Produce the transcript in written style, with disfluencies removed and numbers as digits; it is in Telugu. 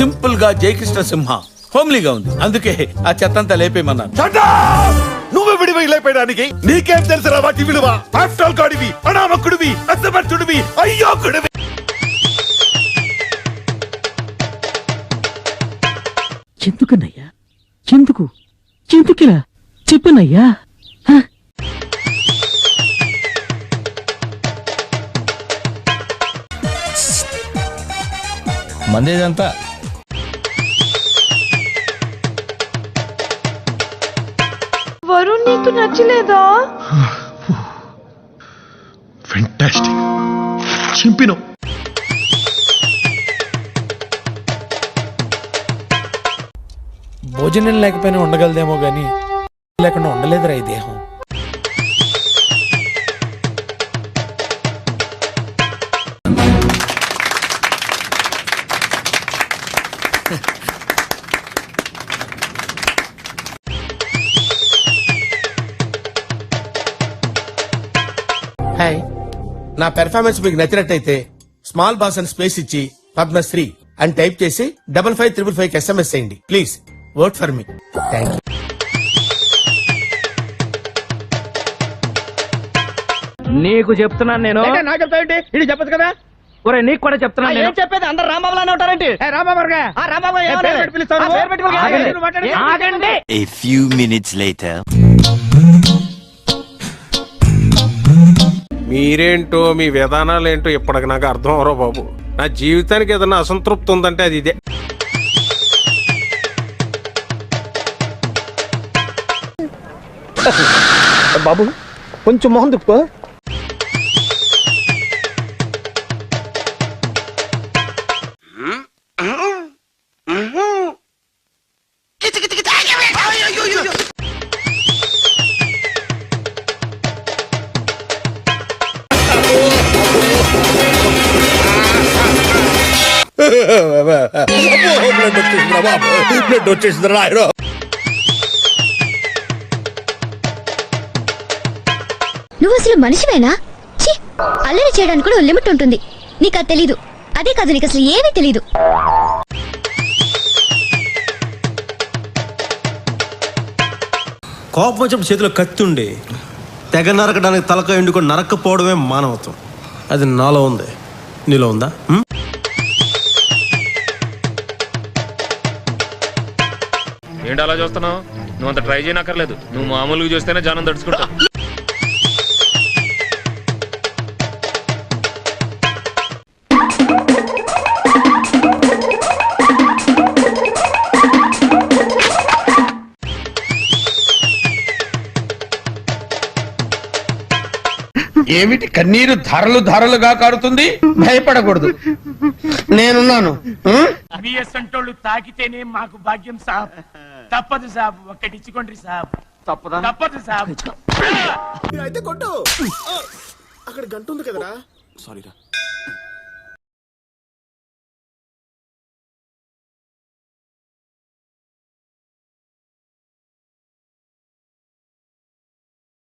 సింపుల్ గా జయకృష్ణ సింహ హోమ్లీగా ఉంది, అందుకే ఆ చెత్తంతా లేపేయమన్నాను. నువ్వు విడివై లేపేయడానికి నీకేం తెలుసురా వాటి విలువ? ఆఫ్టర్ గాడివి, అనామకుడివి, అసమర్థుడివి, అయ్యోకుడివి. ఎందుకన్నయ్యా? ఎందుకిలా చెప్పనయ్యా? మందేదంతా వరుణ్ నీకు నచ్చలేదా? ఫెంటాస్టిక్, చింపిను. భోజనం లేకపోయినా ఉండగలదేమో గాని లేకుండా ఉండలేదురా ఈ దేహం. హాయ్, నా పెర్ఫార్మెన్స్ మీకు నచ్చినట్టయితే స్మాల్ బాస్ అని స్పేస్ ఇచ్చి పద్మశ్రీ అని టైప్ చేసి 555555 SMS చేయండి please. Vote for me. Thank you. నీకు చెప్తున్నాను నేను. నాకు చెప్తావేంటి? ఇది చెప్పదు కదా. ఒరే నీకు కూడా చెప్తున్నాను నేను. ఏం చెప్పేది? అందరు రాంబాబులానే ఉంటారేంటి? ఆగండి. A few minutes later. మీరేంటో మీ విధానాలు ఏంటో ఇప్పటికి నాకు అర్థం అవరో బాబు. నా జీవితానికి ఏదైనా అసంతృప్తి ఉందంటే అది ఇదే. బాబు కొంచెం మొహం తిప్పుకో. బ్లడ్ వచ్చేసింది రాయరో. నువ్వు అసలు మనిషివేనా? అల్లరి చేయడానికి కూడా లిమిట్ ఉంటుంది. నీకు అది తెలీదు. అదే కాదు, నీకు అసలు ఏమీ తెలీదు. కోపం వచ్చినప్పుడు చేతిలో కత్తి ఉండి తెగ నరకడానికి తలక ఎండుకొని నరక్కపోవడమే మానవత్వం. అది నాలో ఉంది, నీలో ఉందా? ఏంటి అలా చూస్తున్నావు? నువ్వు అంత ట్రై చేయనక్కర్లేదు. నువ్వు మామూలుగా చూస్తేనే జనం తడుచుకుంటా. ఏమిటి కన్నీరు ధారలు ధారలుగా కారుతుంది? భయపడకూడదు, నేనున్నాను. సంటోళ్ళు తాకితేనే మాకు భాగ్యం సాబ్. తప్పదు సాబ్, ఒక్కటిచ్చుకోండి సాబ్. తప్పదు సాబ్. అయితే కొట్టు. అక్కడ గంట ఉంది కదరా. సారీరా.